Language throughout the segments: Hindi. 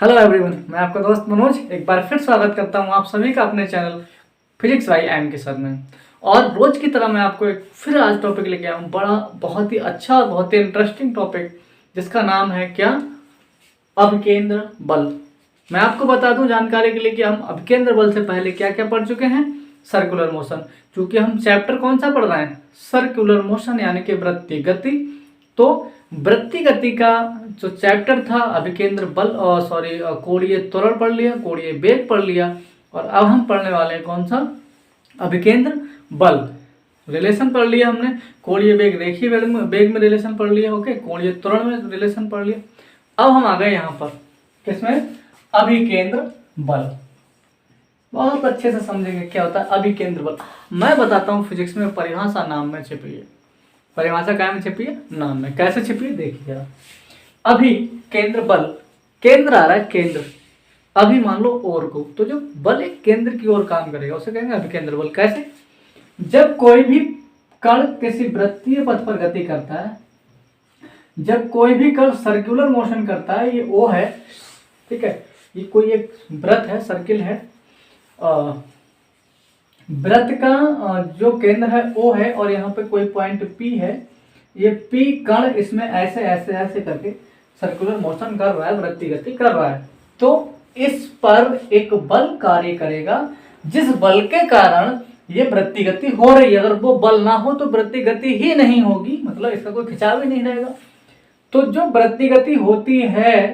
हेलो एवरीवन, मैं आपका दोस्त मनोज एक बार फिर स्वागत करता हूं आप सभी का अपने चैनल फिजिक्स बाय एम के साथ में। और रोज की तरह मैं आपको एक फिर आज टॉपिक लेके आया हूं, बड़ा बहुत ही अच्छा और बहुत ही इंटरेस्टिंग टॉपिक, जिसका नाम है क्या, अभिकेंद्र बल। मैं आपको बता दूं जानकारी के लिए कि हम अभिकेंद्र बल से पहले क्या क्या पढ़ चुके हैं। सर्कुलर मोशन, क्योंकि हम चैप्टर कौन सा पढ़ रहे हैं, सर्कुलर मोशन यानी कि वृत्तीय गति। तो वृत्तीय गति का जो चैप्टर था अभिकेंद्र बल कोणीय त्वरण पढ़ लिया, कोणीय वेग पढ़ लिया, और अब हम पढ़ने वाले हैं कौन सा, अभिकेंद्र बल। रिलेशन पढ़ लिया हमने, कोणीय वेग रेखीय वेग में रिलेशन पढ़ लिया, ओके, कोणीय त्वरण में रिलेशन पढ़ लिया। अब हम आ गए यहाँ पर किसमें, अभिकेंद्र बल। बहुत अच्छे से समझेंगे क्या होता है अभिकेंद्र बल। मैं बताता हूँ फिजिक्स में परिभाषा नाम में छिपी है। परिभाषा क्या में छिपी है, नाम में। कैसे छिपी है देखिए जरा। अभी केंद्र बल, केंद्र आ रहा है केंद्र, अभी मान लो ओर को, तो जो बल एक केंद्र की ओर काम करेगा उसे कहेंगे अभिकेंद्र बल। कैसे, जब कोई भी कण किसी वृत्तीय पथ पर गति करता है, जब कोई भी कण सर्कुलर मोशन करता है, ये ओ है, ठीक है, ये कोई एक वृत्त है, सर्किल है, वृत्त का जो केंद्र है ओ है, और यहाँ पे कोई पॉइंट पी है, ये पी कण इसमें ऐसे ऐसे ऐसे करके सर्कुलर मोशन कर रहा है, वृत्तीय गति कर रहा है। तो इस पर एक बल कार्य करेगा, जिस बल के कारण ये वृत्तीय गति हो रही है। अगर वो बल ना हो तो वृत्तीय गति ही नहीं होगी, मतलब इसका कोई खिंचाव ही नहीं रहेगा। तो जो वृत्तीय गति होती है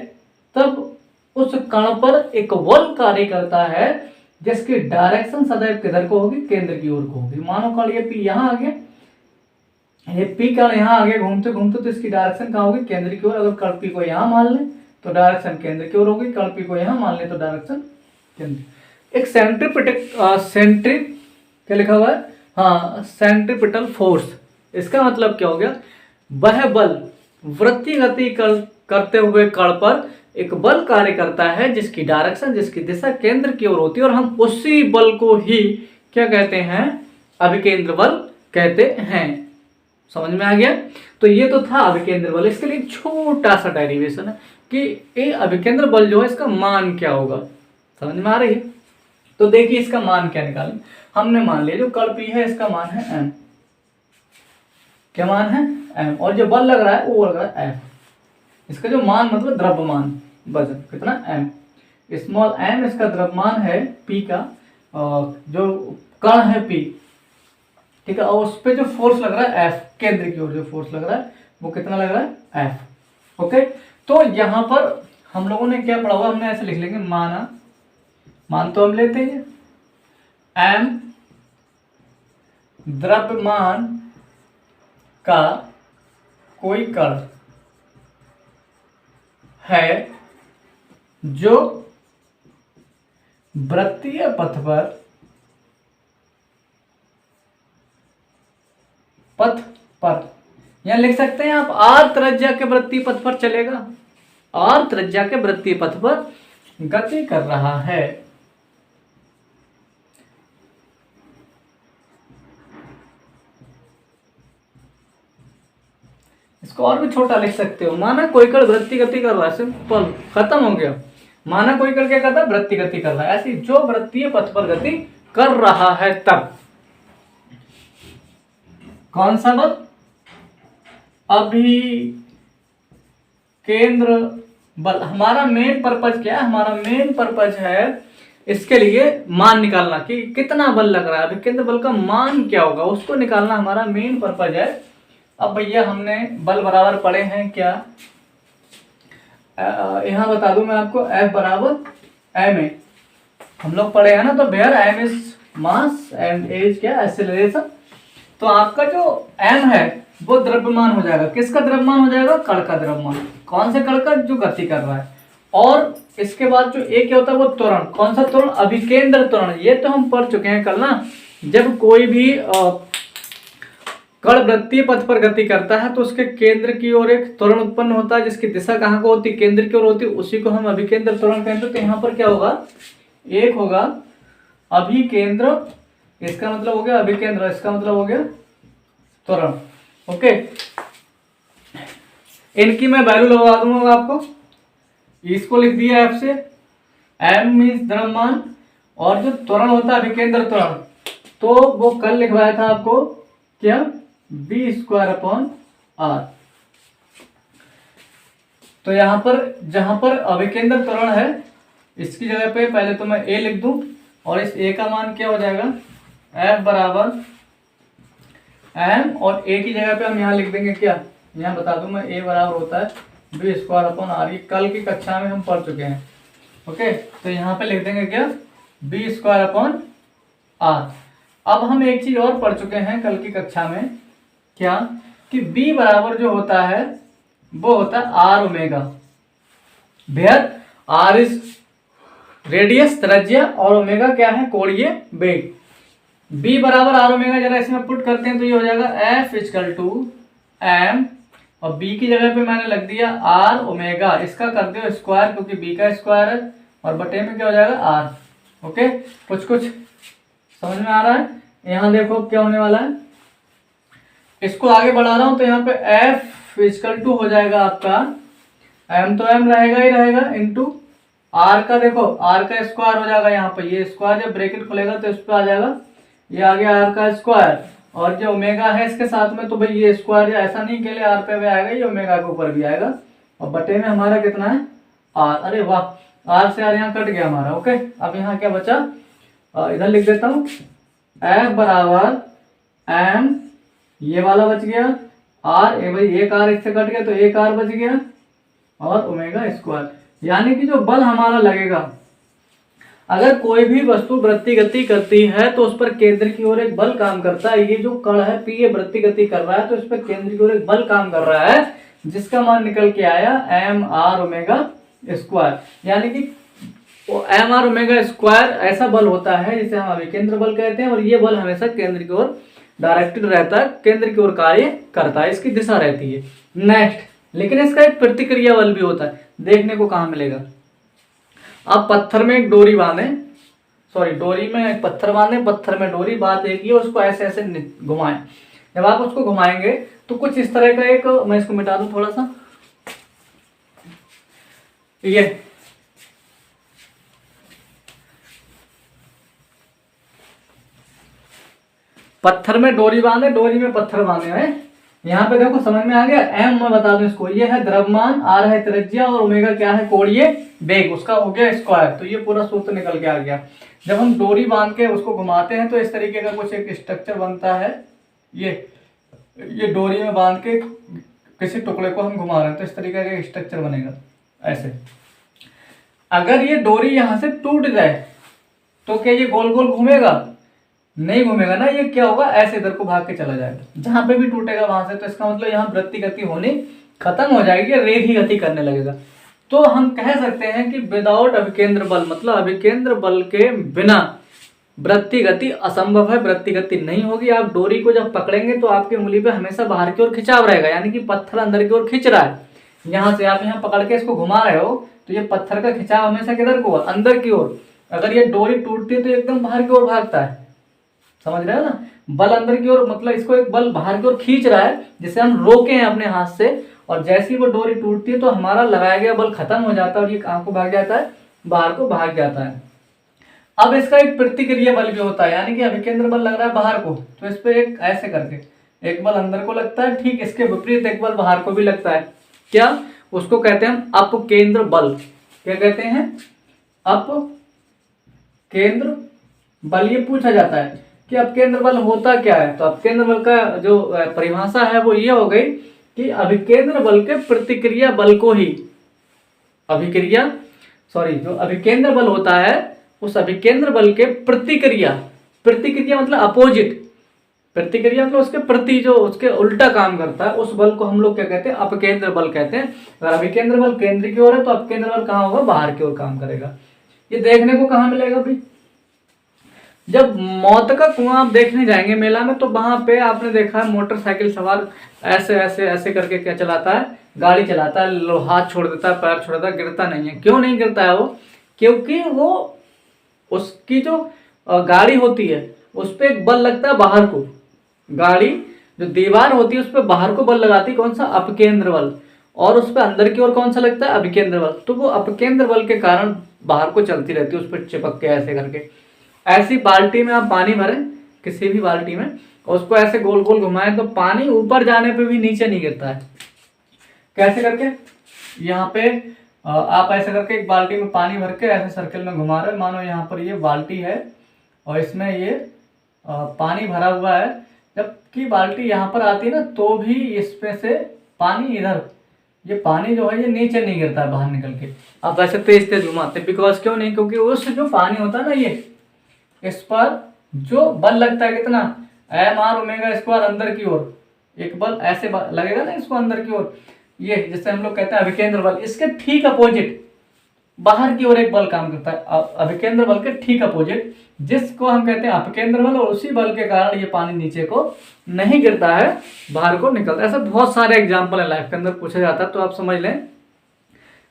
तब उस कण पर एक बल कार्य करता है, जिसकी डायरेक्शन सदैव किधर को होगी, केंद्र की ओर को होगी। मानो कण ये पी यहाँ आ गया, ये पी कण यहाँ आ गया घूमते घूमते, तो इसकी डायरेक्शन कहाँ होगी, केंद्र की ओर। अगर कण पी को यहाँ मान लें तो डायरेक्शन केंद्र की ओर होगी, कण पी को यहाँ मान लें तो डायरेक्शन केंद्र। एक सेंट्री क्या लिखा हुआ है, हाँ, सेंट्रीपिटल फोर्स। इसका मतलब क्या हो गया, वह बल वृत्तीय गति करते हुए कण पर एक बल कार्य करता है, जिसकी डायरेक्शन, जिसकी दिशा केंद्र की ओर होती है, और हम उसी बल को ही क्या कहते हैं, अभिकेंद्र बल कहते हैं। समझ में आ गया। तो ये तो था अभिकेंद्र बल। इसके लिए छोटा सा डेरिवेशन है कि ये अभिकेंद्र बल जो है इसका मान क्या होगा। समझ में आ रही है। तो देखिए इसका मान क्या निकालें। हमने मान लिया जो कण पी है इसका मान है m, क्या मान है m, और जो बल लग रहा है वो लग रहा है f। इसका जो मान मतलब द्रव्यमान, वजन कितना m, स्मॉल m इसका द्रव्यमान है p का, जो कण है p, ठीक है, और उस पे जो फोर्स लग रहा है F, केंद्र की ओर जो फोर्स लग रहा है वो कितना लग रहा है F। ओके, तो यहां पर हम लोगों ने क्या पढ़ा हुआ, हमने ऐसे लिख लेंगे, माना, मान तो हम लेते हैं M द्रव्यमान का कोई कण है जो वृत्तीय पथ पर यहां लिख सकते हैं आप, आर त्रिज्या के वृत्तीय पथ पर चलेगा, आर त्रिज्या के वृत्तीय पथ पर गति कर रहा है। इसको और भी छोटा लिख सकते हो, माना कोई कण वृत्तीय गति कर रहा है, सिंपल, खत्म हो गया। माना कोई कण क्या करता है, वृत्तीय गति कर रहा है, ऐसी जो वृत्तीय पथ पर गति कर रहा है, तब कौन सा बल, अभिकेंद्र बल। हमारा मेन पर्पज क्या है, हमारा मेन पर्पज है इसके लिए मान निकालना कि कितना बल लग रहा है, अभिकेंद्र बल का मान क्या होगा, उसको निकालना हमारा मेन पर्पज है। अब भैया हमने बल बराबर पढ़े हैं क्या, यहां बता दूं मैं आपको, F बराबर ma हम लोग पढ़े हैं ना। तो where m is mass and a is क्या, एक्सेलरेशन। तो आपका जो m है वो द्रव्यमान हो जाएगा, किसका द्रव्यमान हो जाएगा, कण का द्रव्यमान। कौन से कण का, जो गति कर रहा है। और इसके बाद जो a क्या होता है वो त्वरण, कौन सा त्वरण, अभिकेंद्र त्वरण। ये तो हम पढ़ चुके हैं कल ना, जब कोई भी कण वृत्तीय पथ पर गति करता है तो उसके केंद्र की ओर एक त्वरण उत्पन्न होता है, जिसकी दिशा कहाँ को होती है, केंद्र की ओर होती है, उसी को हम अभिकेंद्र त्वरण कहते हैं। तो यहाँ पर क्या होगा, एक होगा अभिकेंद्र, इसका मतलब हो गया अभिकेंद्र, इसका मतलब हो गया त्वरण। ओके, इनकी मैं वैल्यू लगा दूंगा आपको, इसको लिख दिया एफ से, एम मीन्स द्रव्यमान, और जो त्वरण होता है अभिकेंद्र त्वरण, तो वो कल लिखवाया था आपको क्या, बी स्क्वायर अपॉन आर। तो यहां पर जहां पर अभिकेंद्र त्वरण है इसकी जगह पे पहले तो मैं ए लिख दूं, और इस ए का मान क्या हो जाएगा, एफ बराबर एम, और ए की जगह पे हम यहाँ लिख देंगे क्या, यहाँ बता दूं मैं, ए बराबर होता है बी स्क्वायर अपॉन आर। ये कल की कक्षा में हम पढ़ चुके हैं। ओके, तो यहाँ पे लिख देंगे क्या, बी स्क्वायर अपॉन आर। अब हम एक चीज और पढ़ चुके हैं कल की कक्षा में, क्या, कि b बराबर जो होता है वो होता है आर ओमेगा, बेहद आर इज रेडियस त्रिज्या, और ओमेगा क्या है, कोणीय वेग। b बराबर आर ओमेगा जरा इसमें पुट करते हैं तो ये हो जाएगा एफ इक्वल टू एम, और b की जगह पे मैंने लग दिया आर ओमेगा, इसका कर दो स्क्वायर क्योंकि b का स्क्वायर है, और बटे में क्या हो जाएगा आर। ओके, कुछ कुछ समझ में आ रहा है। यहाँ देखो क्या होने वाला है, इसको आगे बढ़ा रहा हूं तो यहाँ पे f इक्वल टू हो जाएगा आपका, m तो m रहेगा ही रहेगा, इंटू r का, देखो r का स्क्वायर हो जाएगा, यहाँ पे ये स्क्वायर जब ब्रैकेट खुलेगा तो इस पे आ जाएगा, ये आ गया r का स्क्वायर, और जो ओमेगा है इसके साथ में, तो भाई ये स्क्वायर ऐसा नहीं के लिए r पे भी आएगा, ये ओमेगा के ऊपर भी आएगा, और बटे में हमारा कितना है r। अरे वाह, r से r यहाँ कट गया हमारा। ओके, अब यहाँ क्या बचा, इधर लिख देता हूँ, f बराबर m, ये वाला बच गया r, ए भाई एक r इससे कट गया तो एक r बच गया, और ओमेगा स्क्वायर। यानी कि जो बल हमारा लगेगा, अगर कोई भी वस्तु वृत्ति गति करती है तो उस पर केंद्र की ओर एक बल काम करता है। ये जो कण है पी, ये वृत्ति गति कर रहा है तो इस पर केंद्र की ओर एक बल काम कर रहा है, जिसका मान निकल के आया एम आर ओमेगा स्क्वायर। यानी कि एम आर ओमेगा स्क्वायर ऐसा बल होता है जिसे हम अभिकेंद्र बल कहते हैं, और ये बल हमेशा केंद्र की ओर डायरेक्टेड रहता है, केंद्र की ओर कार्य करता है, इसकी दिशा रहती है। नेक्स्ट, लेकिन इसका एक प्रतिक्रिया बल भी होता है, देखने को कहाँ मिलेगा। अब पत्थर में एक डोरी बांधे, सॉरी डोरी में एक पत्थर बांधे, पत्थर में डोरी बांध देगी और उसको ऐसे ऐसे घुमाएं। जब आप उसको घुमाएंगे तो कुछ इस तरह का एक, मैं इसको मिटा दूं थोड़ा सा, ये पत्थर में डोरी बांधे, डोरी में पत्थर बांधे हैं। यहाँ पे देखो समझ में आ गया, एम मैं बता दूं इसको, ये है द्रव्यमान, आर है त्रिज्या, और ओमेगा क्या है, कोणीय वेग, उसका हो गया स्क्वायर। तो ये पूरा सूत्र निकल के आ गया। जब हम डोरी बांध के उसको घुमाते हैं तो इस तरीके का कुछ एक स्ट्रक्चर बनता है। ये डोरी में बांध के किसी टुकड़े को हम घुमा रहे हैं तो इस तरीके का स्ट्रक्चर बनेगा ऐसे। अगर ये डोरी यहाँ से टूट जाए तो क्या ये गोल गोल घूमेगा, नहीं घूमेगा ना, ये क्या होगा, ऐसे इधर को भाग के चला जाएगा, जहां पे भी टूटेगा वहां से। तो इसका मतलब यहाँ वृत्ति गति होनी खत्म हो जाएगी, रेखी गति करने लगेगा। तो हम कह सकते हैं कि विदाउट अभिकेंद्र बल, मतलब अभिकेंद्र बल के बिना वृत्ति गति असंभव है, वृत्ति गति नहीं होगी। आप डोरी को जब पकड़ेंगे तो आपकी उंगली पे हमेशा बाहर की ओर खिंचाव रहेगा, यानी कि पत्थर अंदर की ओर खिंच रहा है। यहाँ से आप यहाँ पकड़ के इसको घुमा रहे हो तो ये पत्थर का खिंचाव हमेशा किधर को, अंदर की ओर। अगर ये डोरी टूटती है तो एकदम बाहर की ओर भागता है, समझ रहे हो ना, बल अंदर की ओर, मतलब इसको एक बल बाहर की ओर खींच रहा है, जिसे हम रोके हैं अपने हाथ से, और जैसे ही वो डोरी टूटती है तो हमारा लगाया गया बल खत्म हो जाता है और ये कहाँ को भाग जाता है, बाहर को भाग जाता है। अब इसका एक प्रतिक्रिया बल भी होता है, यानी कि अभिकेंद्र बल लग रहा है बाहर को, तो इस पे एक ऐसे करके एक बल अंदर को लगता है, ठीक इसके विपरीत एक बल बाहर को भी लगता है। क्या, उसको कहते हैं हम अपकेंद्र बल। क्या कहते हैं, अपकेंद्र बल। ये पूछा जाता है कि अपकेंद्र बल होता क्या है, तो अपकेंद्र बल का जो परिभाषा है वो ये हो गई कि अभिकेंद्र बल के प्रतिक्रिया बल को ही जो अभिकेंद्र बल होता है उस अभिकेंद्र बल के प्रतिक्रिया मतलब अपोजिट, प्रतिक्रिया मतलब उसके प्रति, जो उसके उल्टा काम करता है, उस बल को हम लोग क्या कहते हैं, अपकेंद्र बल कहते हैं। अगर अभिकेंद्र बल केंद्र की ओर है तो अपकेंद्र बल कहाँ होगा, बाहर की ओर काम करेगा। ये देखने को कहाँ मिलेगा भाई, जब मौत का कुआं आप देखने जाएंगे मेला में, तो वहां पे आपने देखा है मोटरसाइकिल सवार ऐसे ऐसे ऐसे करके क्या चलाता है, गाड़ी चलाता है, हाथ छोड़ देता है, पैर छोड़ देता है, गिरता नहीं है। क्यों नहीं गिरता है वो, क्योंकि वो उसकी जो गाड़ी होती है उस पर एक बल लगता है बाहर को, गाड़ी जो दीवार होती है उस पर बाहर को बल लगाती है, कौन सा, अपकेंद्र बल। और उस पर अंदर की ओर कौन सा लगता है, अभिकेंद्र बल। तो वो अपकेंद्र बल के कारण बाहर को चलती रहती है, उस पर चिपक के ऐसे करके। ऐसी बाल्टी में आप पानी भरें, किसी भी बाल्टी में, और उसको ऐसे गोल गोल घुमाएं तो पानी ऊपर जाने पे भी नीचे नहीं गिरता है। कैसे करके, यहाँ पे आप ऐसे करके एक बाल्टी में पानी भर के ऐसे सर्कल में घुमा रहे हैं। मानो यहाँ पर ये बाल्टी है और इसमें ये पानी भरा हुआ है। जबकि बाल्टी यहाँ पर आती है ना, तो भी इसमें से पानी इधर, ये पानी जो है ये नीचे नहीं गिरता है बाहर निकल के। आप ऐसे तेज तेज घुमाते, बिकॉज क्यों नहीं, क्योंकि उस जो पानी होता है ना, ये इस पर जो बल लगता है कितना, mr⍵² अंदर की ओर, एक बल ऐसे लगेगा ना इसको अंदर की ओर, ये जिससे हम लोग कहते हैं अभिकेंद्र बल। इसके ठीक अपोजिट बाहर की ओर एक बल काम करता है, अभिकेंद्र बल के ठीक अपोजिट, जिसको हम कहते हैं अपकेंद्र बल। और उसी बल के कारण ये पानी नीचे को नहीं गिरता है, बाहर को निकलता है। ऐसे बहुत सारे एग्जाम्पल है लाइफ के अंदर पूछा जाता है, तो आप समझ लें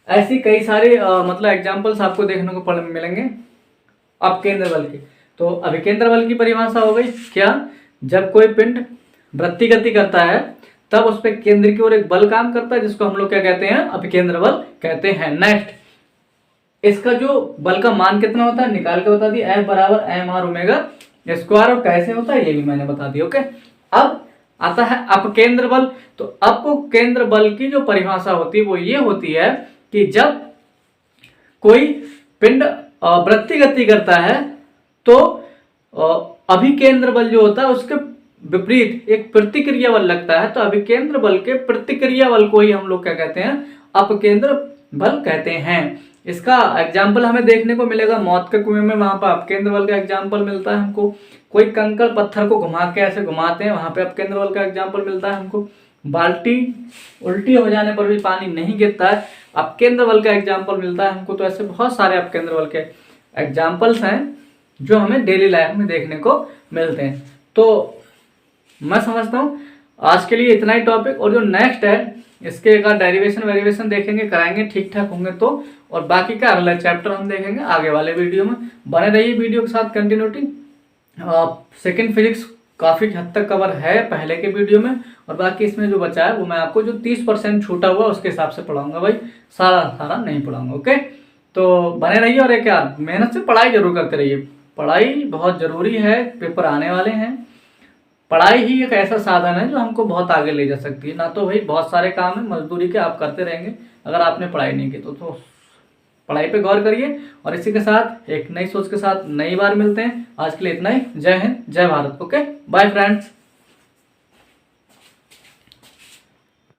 ऐसी कई सारे मतलब एग्जाम्पल्स आपको देखने को मिलेंगे अपकेंद्र बल के। तो अभिकेंद्र बल की परिभाषा हो गई क्या, जब कोई पिंड वृत्ति गति करता है तब उस पर केंद्र की ओर एक बल काम करता है, जिसको हम लोग क्या कहते हैं, अभिकेंद्र बल कहते हैं। नेक्स्ट, इसका जो बल का मान कितना होता है निकाल के बता दिया, F = mr⍵²। और कैसे होता है ये भी मैंने बता दिया। ओके, अब आता है अपकेंद्र बल। तो अपकेंद्र बल की जो परिभाषा होती है वो ये होती है कि जब कोई पिंड वृत्ति गति करता है तो अभिकेंद्र बल जो होता है उसके विपरीत एक प्रतिक्रिया बल लगता है। तो अभिकेंद्र बल के प्रतिक्रिया बल को ही हम लोग क्या कहते हैं, अपकेंद्र बल कहते हैं। इसका एग्जाम्पल हमें देखने को मिलेगा मौत के कुएं में, वहां पर अपकेंद्र बल का एग्जाम्पल मिलता है हमको। कोई कंकड़ पत्थर को घुमा के ऐसे घुमाते हैं, वहां पे अपकेंद्र बल का एग्जाम्पल मिलता है हमको। बाल्टी उल्टी हो जाने पर भी पानी नहीं गिरता है, अपकेंद्र बल का एग्जाम्पल मिलता है हमको। तो ऐसे बहुत सारे अपकेंद्र बल के एग्जाम्पल्स हैं जो हमें डेली लाइफ में देखने को मिलते हैं। तो मैं समझता हूँ आज के लिए इतना ही टॉपिक, और जो नेक्स्ट है इसके एक डेरिवेशन वेरिएशन देखेंगे, कराएंगे, ठीक ठाक होंगे तो, और बाकी का अगला चैप्टर हम देखेंगे आगे वाले वीडियो में। बने रहिए वीडियो के साथ कंटिन्यूटी। सेकंड फिजिक्स काफ़ी हद तक कवर है पहले के वीडियो में, और बाकी इसमें जो बचा है वो मैं आपको जो 30% छूटा हुआ उसके हिसाब से पढ़ाऊंगा भाई, सारा नहीं पढ़ाऊंगा। ओके, तो बने रहिए, और एक यार मेहनत से पढ़ाई जरूर करते रहिए। पढ़ाई बहुत ज़रूरी है, पेपर आने वाले हैं। पढ़ाई ही एक ऐसा साधन है जो हमको बहुत आगे ले जा सकती है। ना तो भाई बहुत सारे काम है मजदूरी के आप करते रहेंगे अगर आपने पढ़ाई नहीं की तो पढ़ाई पे गौर करिए। और इसी के साथ एक नई सोच के साथ नई बार मिलते हैं। आज के लिए इतना ही। जय हिंद, जय भारत। Okay, bye friends.